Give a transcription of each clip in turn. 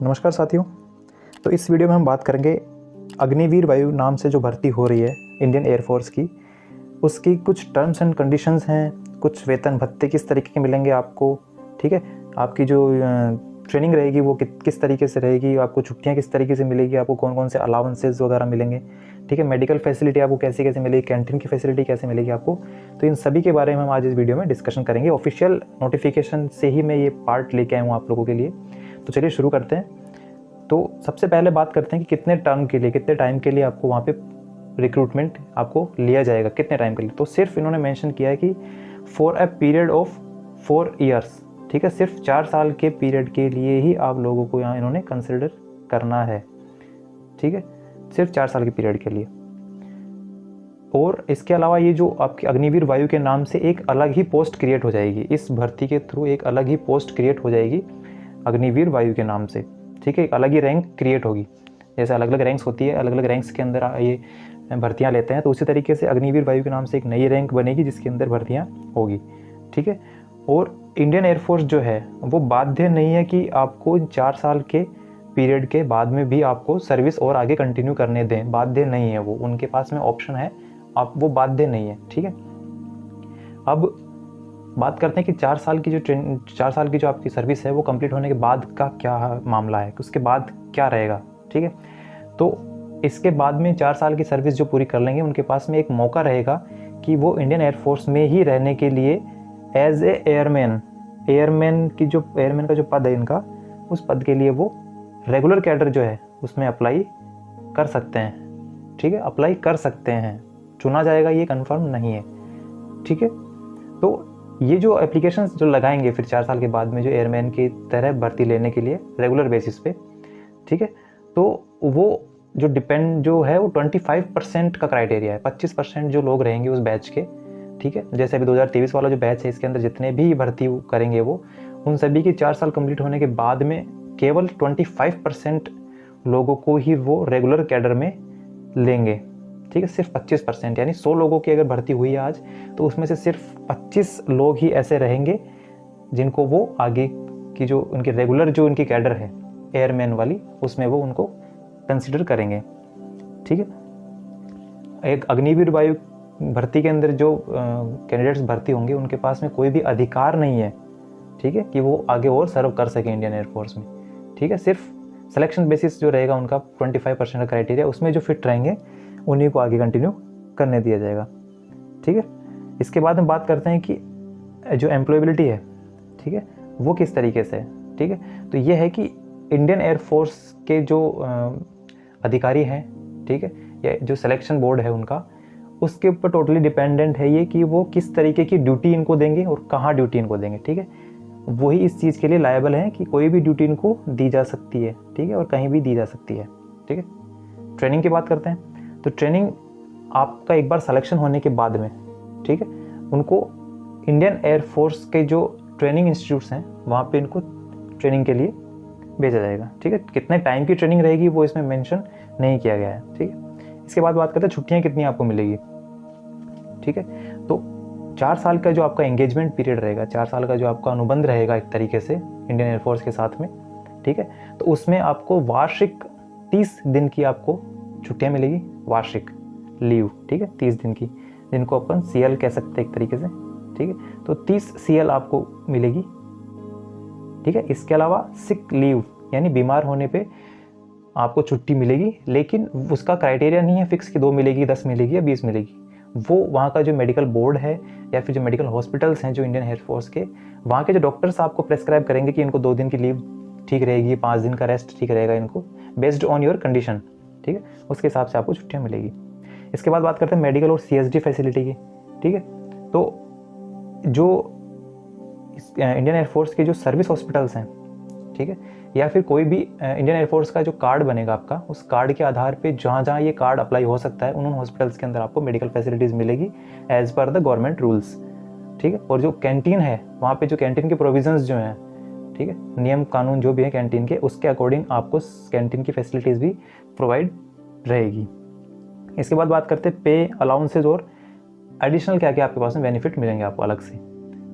नमस्कार साथियों। तो इस वीडियो में हम बात करेंगे अग्निवीर वायु नाम से जो भर्ती हो रही है इंडियन एयरफोर्स की, उसकी कुछ टर्म्स एंड कंडीशंस हैं, कुछ वेतन भत्ते किस तरीके के मिलेंगे आपको, ठीक है। आपकी जो ट्रेनिंग रहेगी वो किस तरीके से रहेगी, आपको छुट्टियां किस तरीके से मिलेगी, आपको कौन कौन से अलाउंसेस वगैरह मिलेंगे, ठीक है। मेडिकल फैसिलिटी आपको कैसे कैसे मिलेगी, कैंटीन की फैसिलिटी कैसे मिलेगी आपको। तो इन सभी के बारे में हम आज इस वीडियो में डिस्कशन करेंगे। ऑफिशियल नोटिफिकेशन से ही मैं ये पार्ट लेके आया हूँ आप लोगों के लिए। तो चलिए शुरू करते हैं। तो सबसे पहले बात करते हैं कि कितने टर्म के लिए, कितने टाइम के लिए आपको वहाँ पे रिक्रूटमेंट आपको लिया जाएगा, कितने टाइम के लिए। तो सिर्फ इन्होंने मेंशन किया है कि for a period of 4 years, ठीक है। सिर्फ 4 साल के पीरियड के लिए ही आप लोगों को यहाँ इन्होंने कंसिडर करना है, ठीक है। सिर्फ 4 साल के पीरियड के लिए। और इसके अलावा ये जो आपकी अग्निवीर वायु के नाम से एक अलग ही पोस्ट क्रिएट हो जाएगी, इस भर्ती के थ्रू एक अलग ही पोस्ट क्रिएट हो जाएगी अग्निवीर वायु के नाम से, ठीक है। एक अलग ही रैंक क्रिएट होगी। जैसे अलग अलग रैंक्स होती है, अलग अलग रैंक्स के अंदर ये भर्तियां लेते हैं, तो उसी तरीके से अग्निवीर वायु के नाम से एक नई रैंक बनेगी जिसके अंदर भर्तियां होगी, ठीक है। और इंडियन एयरफोर्स जो है वो बाध्य नहीं है कि आपको 4 साल के पीरियड के बाद में भी आपको सर्विस और आगे कंटिन्यू करने दें, बाध्य नहीं है वो, उनके पास में ऑप्शन है, आप वो बाध्य नहीं है, ठीक है। अब बात करते हैं कि 4 साल की जो आपकी सर्विस है वो कंप्लीट होने के बाद का क्या मामला है, उसके बाद क्या रहेगा, ठीक है। तो इसके बाद में 4 साल की सर्विस जो पूरी कर लेंगे उनके पास में एक मौका रहेगा कि वो इंडियन एयरफोर्स में ही रहने के लिए एज ए एयरमैन का जो पद है इनका, उस पद के लिए वो रेगुलर कैडर जो है उसमें अप्लाई कर सकते हैं, ठीक है। अप्लाई कर सकते हैं, चुना जाएगा ये कंफर्म नहीं है, ठीक है। तो ये जो एप्लीकेशंस जो लगाएंगे फिर 4 साल के बाद में जो एयरमैन की तरह भर्ती लेने के लिए रेगुलर बेसिस पे, ठीक है, तो वो जो है वो 25% का क्राइटेरिया है। 25% जो लोग रहेंगे उस बैच के, ठीक है। जैसे अभी 2023 वाला जो बैच है इसके अंदर जितने भी भर्ती करेंगे वो, उन सभी की 4 साल कंप्लीट होने के बाद में केवल 25% लोगों को ही वो रेगुलर कैडर में लेंगे, ठीक है। सिर्फ 25%, यानी 100 लोगों की अगर भर्ती हुई है आज, तो उसमें से सिर्फ 25 लोग ही ऐसे रहेंगे जिनको वो आगे की जो उनकी रेगुलर जो उनकी कैडर है एयरमैन वाली, उसमें वो उनको कंसिडर करेंगे, ठीक है। एक अग्निवीर वायु भर्ती के अंदर जो कैंडिडेट्स भर्ती होंगे उनके पास में कोई भी अधिकार नहीं है, ठीक है, कि वो आगे और सर्व कर सके इंडियन एयरफोर्स में, ठीक है। सिर्फ सिलेक्शन बेसिस जो रहेगा उनका 25% का क्राइटेरिया, उसमें जो फिट रहेंगे उन्हीं को आगे कंटिन्यू करने दिया जाएगा, ठीक है। इसके बाद हम बात करते हैं कि जो एम्प्लॉयबिलिटी है, ठीक है, वो किस तरीके से है, ठीक है। तो ये है कि इंडियन एयरफोर्स के जो अधिकारी हैं, ठीक है, या जो सिलेक्शन बोर्ड है उनका, उसके ऊपर टोटली डिपेंडेंट है ये कि वो किस तरीके की ड्यूटी इनको देंगे और कहाँ ड्यूटी इनको देंगे, ठीक है। वही इस चीज़ के लिए लायबल है कि कोई भी ड्यूटी इनको दी जा सकती है, ठीक है, और कहीं भी दी जा सकती है, ठीक है। ट्रेनिंग की बात करते हैं। तो ट्रेनिंग आपका एक बार सिलेक्शन होने के बाद में, ठीक है, उनको इंडियन एयरफोर्स के जो ट्रेनिंग इंस्टीट्यूट्स हैं वहाँ पे इनको ट्रेनिंग के लिए भेजा जाएगा, ठीक है। कितने टाइम की ट्रेनिंग रहेगी वो इसमें मेंशन नहीं किया गया है, ठीक है। इसके बाद बात करते हैं छुट्टियाँ कितनी आपको मिलेगी, ठीक है। तो 4 साल का जो आपका एंगेजमेंट पीरियड रहेगा, 4 साल का जो आपका अनुबंध रहेगा एक तरीके से इंडियन एयरफोर्स के साथ में, ठीक है, तो उसमें आपको वार्षिक 30 दिन की आपको छुट्टियाँ मिलेगी, वार्षिक लीव, ठीक है, 30 दिन की, जिनको अपन CL कह सकते हैं एक तरीके से, ठीक है। तो 30 CL आपको मिलेगी, ठीक है। इसके अलावा सिक लीव यानी बीमार होने पे आपको छुट्टी मिलेगी, लेकिन उसका क्राइटेरिया नहीं है फिक्स कि 2 मिलेगी, 10 मिलेगी या 20 मिलेगी। वो वहाँ का जो मेडिकल बोर्ड है या फिर जो मेडिकल हॉस्पिटल्स हैं जो इंडियन एयरफोर्स के, वहाँ के जो डॉक्टर्स आपको प्रेस्क्राइब करेंगे कि इनको 2 दिन की लीव ठीक रहेगी, 5 दिन का रेस्ट ठीक रहेगा इनको, बेस्ड ऑन योर कंडीशन, ठीक है, उसके हिसाब से आपको छुट्टियाँ मिलेगी। इसके बाद बात करते हैं मेडिकल और CSD फैसिलिटी की, ठीक है। तो जो इंडियन एयरफोर्स के जो सर्विस हॉस्पिटल्स हैं, ठीक है, या फिर कोई भी इंडियन एयरफोर्स का जो कार्ड बनेगा आपका, उस कार्ड के आधार पे जहाँ जहाँ ये कार्ड अप्लाई हो सकता है उन हॉस्पिटल्स के अंदर आपको मेडिकल फैसिलिटीज़ मिलेगी as per the government rules, ठीक है। और जो कैंटीन है वहाँ पे जो कैंटीन के प्रोविजंस जो हैं, ठीक है, नियम कानून जो भी है कैंटीन के, उसके अकॉर्डिंग आपको कैंटीन की फैसिलिटीज़ भी प्रोवाइड रहेगी। इसके बाद बात करते हैं पे, अलाउंसेज और एडिशनल क्या क्या आपके पास में बेनिफिट मिलेंगे आपको अलग से,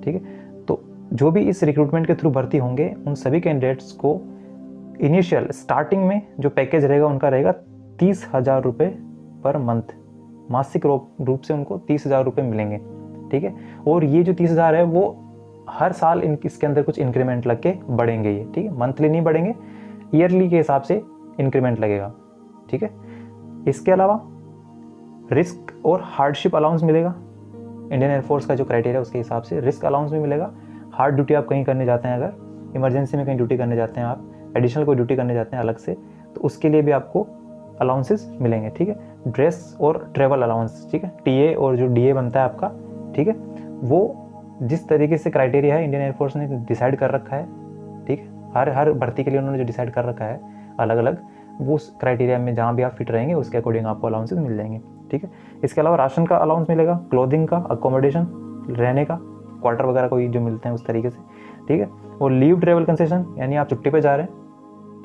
ठीक है। तो जो भी इस रिक्रूटमेंट के थ्रू भर्ती होंगे उन सभी कैंडिडेट्स को इनिशियल स्टार्टिंग में जो पैकेज रहेगा उनका रहेगा 30,000 रुपये पर मंथ, मासिक रूप से उनको 30,000 रुपये मिलेंगे, ठीक है। और ये जो 30,000 है वो हर साल इसके अंदर कुछ इंक्रीमेंट लग के बढ़ेंगे ये, ठीक है। मंथली नहीं बढ़ेंगे, ईयरली के हिसाब से इंक्रीमेंट लगेगा, ठीक है। इसके अलावा रिस्क और हार्डशिप अलाउंस मिलेगा। इंडियन एयरफोर्स का जो क्राइटेरिया उसके हिसाब से रिस्क अलाउंस भी मिलेगा। हार्ड ड्यूटी आप कहीं करने जाते हैं, अगर इमरजेंसी में कहीं ड्यूटी करने जाते हैं, आप एडिशनल कोई ड्यूटी करने जाते हैं अलग से, तो उसके लिए भी आपको अलाउंसेस मिलेंगे, ठीक है। ड्रेस और ट्रैवल अलाउंस, ठीक है। टीए और जो डीए बनता है आपका, ठीक है, वो जिस तरीके से क्राइटेरिया है इंडियन एयरफोर्स ने डिसाइड कर रखा है, ठीक है। हर भर्ती के लिए उन्होंने जो डिसाइड कर रखा है अलग अलग, वो उस क्राइटेरिया में जहाँ भी आप फिट रहेंगे उसके अकॉर्डिंग आपको अलाउंसेस मिल जाएंगे, ठीक है। इसके अलावा राशन का अलाउंस मिलेगा, क्लोथिंग का, अकोमोडेशन, रहने का, क्वार्टर वगैरह कोई जो मिलते हैं उस तरीके से, ठीक है। और लीव ट्रेवल कंसेशन, यानी आप छुट्टी पे जा रहे हैं,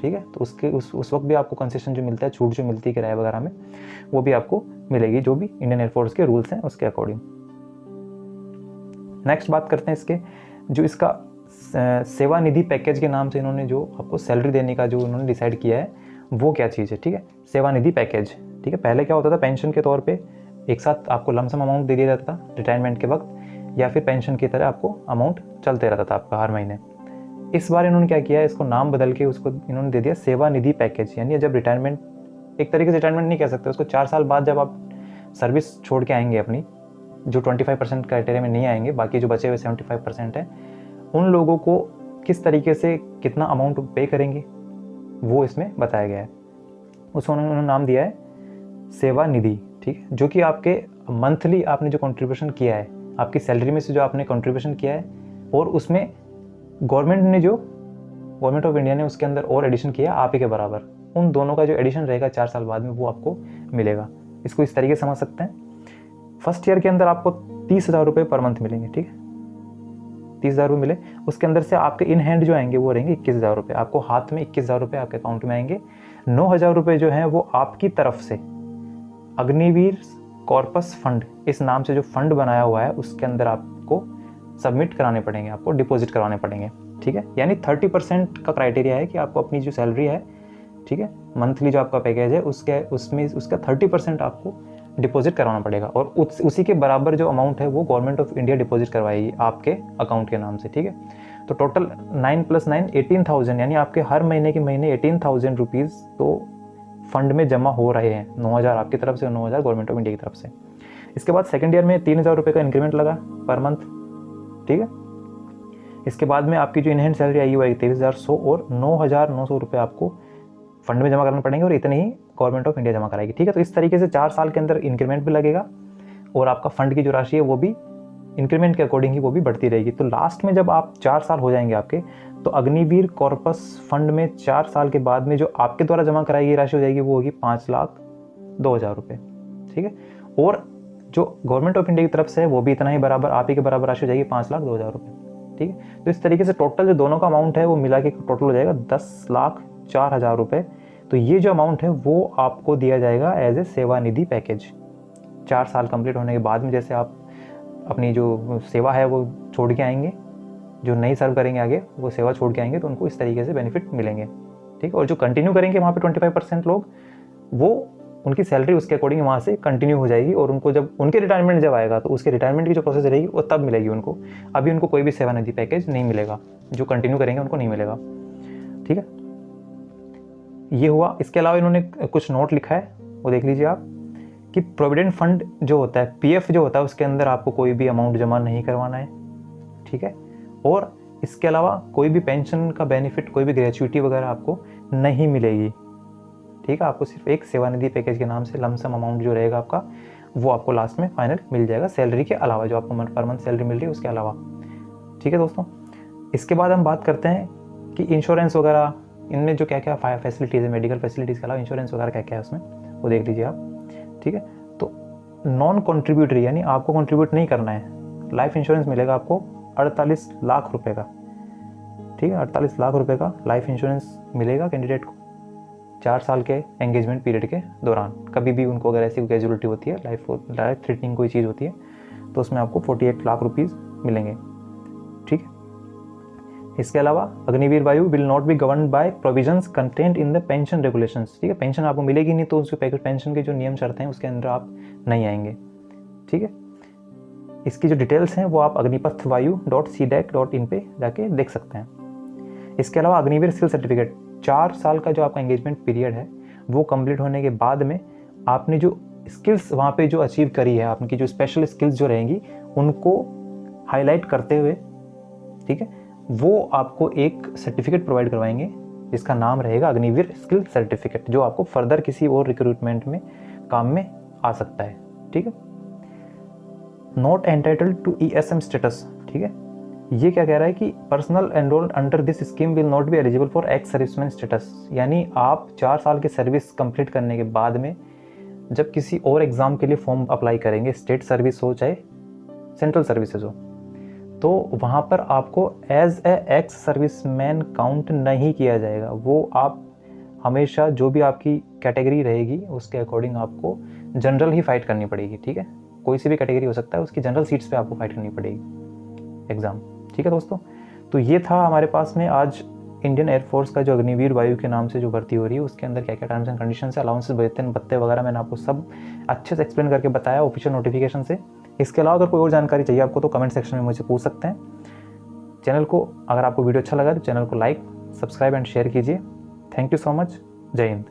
ठीक है, तो उसके उस वक्त भी आपको कंसेशन जो मिलता है, छूट जो मिलती है किराए वगैरह में, वो भी आपको मिलेगी, जो भी इंडियन एयरफोर्स के रूल्स हैं उसके अकॉर्डिंग। नेक्स्ट बात करते हैं इसके जो इसका सेवा निधि पैकेज के नाम से इन्होंने जो आपको सैलरी देने का जो उन्होंने डिसाइड किया है वो क्या चीज़ है, ठीक है। सेवा निधि पैकेज, ठीक है। पहले क्या होता था, पेंशन के तौर पे एक साथ आपको लमसम अमाउंट दे दिया जाता था रिटायरमेंट के वक्त, या फिर पेंशन की तरह आपको अमाउंट चलते रहता था आपका हर महीने। इस बार इन्होंने क्या किया है, इसको नाम बदल के उसको इन्होंने दे दिया सेवा निधि पैकेज। यानी जब रिटायरमेंट, एक तरीके से रिटायरमेंट नहीं कह सकते उसको, 4 साल बाद जब आप सर्विस छोड़ के आएंगे अपनी, जो 25% क्राइटेरिया में नहीं आएंगे, बाकी जो बचे हुए 75% है, उन लोगों को किस तरीके से कितना अमाउंट पे करेंगे वो इसमें बताया गया है। उसको उन्होंने नाम दिया है सेवा निधि, ठीक है। जो कि आपके मंथली आपने जो कंट्रीब्यूशन किया है, आपकी सैलरी में से जो आपने कंट्रीब्यूशन किया है, और उसमें गवर्नमेंट ऑफ इंडिया ने उसके अंदर और एडिशन किया आप ही के बराबर, उन दोनों का जो एडिशन रहेगा 4 साल बाद में वो आपको मिलेगा। इसको इस तरीके से समझ सकते हैं, फर्स्ट ईयर के अंदर आपको 30,000 रुपये पर मंथ मिलेंगे, ठीक है। 30,000 रुपये मिले, उसके अंदर से आपके इन हैंड जो आएंगे वो रहेंगे 21,000 रुपये, आपको हाथ में 21,000 रुपये आपके अकाउंट में आएंगे। 9,000 रुपये जो हैं वो आपकी तरफ से अग्निवीर कॉर्पस फंड, इस नाम से जो फंड बनाया हुआ है उसके अंदर आपको सबमिट कराने पड़ेंगे, आपको डिपॉजिट करवाने पड़ेंगे, ठीक है। यानी 30% का क्राइटेरिया है कि आपको अपनी जो सैलरी है, ठीक है, मंथली जो आपका पैकेज है उसमें उसका 30% आपको डिपॉजिट करवाना पड़ेगा, और उसी के बराबर जो अमाउंट है वो गवर्नमेंट ऑफ इंडिया डिपॉजिट करवाएगी आपके अकाउंट के नाम से, ठीक है। तो टोटल 9 + 9 18,000, यानी आपके हर महीने के महीने 18,000 रुपीज़ तो फंड में जमा हो रहे हैं। 9,000 आपकी तरफ से और 9,000 गवर्नमेंट ऑफ इंडिया की तरफ से। इसके बाद सेकेंड ईयर में 3,000 रुपये का इंक्रीमेंट लगा पर मंथ, ठीक है। इसके बाद में आपकी जो इनहैंड सैलरी आई हुई है 23,100 और 9,900 रुपये आपको फंड में जमा करने पड़ेंगे, और इतने ही गवर्नमेंट ऑफ इंडिया जमा कराएगी, ठीक है। तो इस तरीके से 4 साल के अंदर इंक्रीमेंट भी लगेगा, और आपका फंड की जो राशि है वो भी इंक्रीमेंट के अकॉर्डिंग ही वो भी बढ़ती रहेगी। तो लास्ट में जब आप 4 साल हो जाएंगे आपके, तो अग्निवीर कॉर्पस फंड में 4 साल के बाद में जो आपके द्वारा जमा कराई गई राशि हो जाएगी वो होगी 5,02,000 रुपये, ठीक है। और जो गवर्नमेंट ऑफ इंडिया की तरफ से है वो भी इतना ही बराबर, आप ही के बराबर राशि हो जाएगी 5,02,000 रुपये, ठीक है। तो इस तरीके से टोटल जो दोनों का अमाउंट है वो मिला के टोटल हो जाएगा 10,04,000 रुपये। तो ये जो अमाउंट है वो आपको दिया जाएगा एज ए सेवा निधि पैकेज। 4 साल कंप्लीट होने के बाद में जैसे आप अपनी जो सेवा है वो छोड़ के आएंगे, जो नहीं सर्व करेंगे आगे वो सेवा छोड़ के आएंगे, तो उनको इस तरीके से बेनिफिट मिलेंगे, ठीक। और जो कंटिन्यू करेंगे वहाँ पे 25% लोग, वो उनकी सैलरी उसके अकॉर्डिंग वहाँ से कंटिन्यू हो जाएगी, और उनको जब उनके रिटायरमेंट जब आएगा तो उसके रिटायरमेंट की जो प्रोसेस रहेगी वो तब मिलेगी उनको। अभी उनको कोई भी सेवा निधि पैकेज नहीं मिलेगा, जो कंटिन्यू करेंगे उनको नहीं मिलेगा, ठीक है। ये हुआ। इसके अलावा इन्होंने कुछ नोट लिखा है, वो देख लीजिए आप, कि प्रोविडेंट फंड जो होता है, पीएफ जो होता है, उसके अंदर आपको कोई भी अमाउंट जमा नहीं करवाना है, ठीक है। और इसके अलावा कोई भी पेंशन का बेनिफिट, कोई भी ग्रेच्युइटी वगैरह आपको नहीं मिलेगी, ठीक है। आपको सिर्फ एक सेवानिधि पैकेज के नाम से लमसम अमाउंट जो रहेगा आपका वो आपको लास्ट में फाइनल मिल जाएगा, सैलरी के अलावा, जो आपको पर मंथ सैलरी मिल रही है उसके अलावा, ठीक है दोस्तों। इसके बाद हम बात करते हैं कि इंश्योरेंस वगैरह, इनमें जो क्या क्या फैसिलिटीज़ है, मेडिकल फैसिलिटीज़ के अलावा इंश्योरेंस वगैरह क्या क्या है उसमें, वो देख लीजिए आप, ठीक है। तो नॉन कॉन्ट्रीब्यूटरी, यानी आपको कंट्रीब्यूट नहीं करना है, लाइफ इंश्योरेंस मिलेगा आपको 48 लाख रुपए का, ठीक है। 48 लाख रुपए का लाइफ इंश्योरेंस मिलेगा कैंडिडेट को 4 साल के एंगेजमेंट पीरियड के दौरान। कभी भी उनको अगर ऐसी कैजुअलिटी होती है, लाइफ थ्रेटनिंग कोई चीज़ होती है, तो उसमें आपको 48 लाख रुपीज़ मिलेंगे, ठीक है। इसके अलावा अग्निवीर वायु will not be govern by provisions content in the pension regulations. ठीक है, पेंशन आपको मिलेगी नहीं तो उसके पेंशन के जो नियम शर्तें हैं उसके अंदर आप नहीं आएंगे। ठीक है, इसकी जो डिटेल्स हैं वो आप अग्निपथ वायु .cdac.in पे जाके देख सकते हैं। इसके अलावा अग्निवीर स्किल सर्टिफिकेट 4 साल का जो आपका एंगेजमेंट पीरियड है वो कंप्लीट होने के बाद में आपने जो स्किल्स वहाँ पे जो अचीव करी है, आपकी जो स्पेशल स्किल्स जो रहेंगी उनको हाईलाइट करते हुए, ठीक है, वो आपको एक सर्टिफिकेट प्रोवाइड करवाएंगे जिसका नाम रहेगा अग्निवीर स्किल सर्टिफिकेट, जो आपको फर्दर किसी और रिक्रूटमेंट में काम में आ सकता है। ठीक है, not entitled to ESM status. ठीक है, ये क्या कह रहा है कि personnel enrolled under this scheme will not be eligible for ex serviceman status, यानी आप 4 साल की सर्विस कंप्लीट करने के बाद में जब किसी और एग्ज़ाम के लिए फॉर्म अप्लाई करेंगे, स्टेट सर्विस हो चाहे सेंट्रल सर्विसेज हो, तो वहाँ पर आपको as a ex serviceman count नहीं किया जाएगा। वो आप हमेशा जो भी आपकी कैटेगरी रहेगी उसके अकॉर्डिंग आपको जनरल ही फाइट करनी पड़ेगी। ठीक है, कोई सी भी कैटेगरी हो सकता है, उसकी जनरल सीट्स पे आपको फाइट करनी पड़ेगी एग्ज़ाम। ठीक है दोस्तों, तो ये था हमारे पास में आज इंडियन एयरफोर्स का जो अग्निवीर वायु के नाम से जो भर्ती हो रही है उसके अंदर क्या क्या टर्म्स एंड कंडीशंस है, अलाउंसेस, वेतन भत्ते वगैरह मैंने आपको सब अच्छे से एक्सप्लेन करके बताया ऑफिशियल नोटिफिकेशन से। इसके अलावा अगर कोई और जानकारी चाहिए आपको तो कमेंट सेक्शन में मुझसे पूछ सकते हैं। चैनल को, अगर आपको वीडियो अच्छा लगा तो चैनल को लाइक, सब्सक्राइब एंड शेयर कीजिए। Thank you so much. जय हिंद।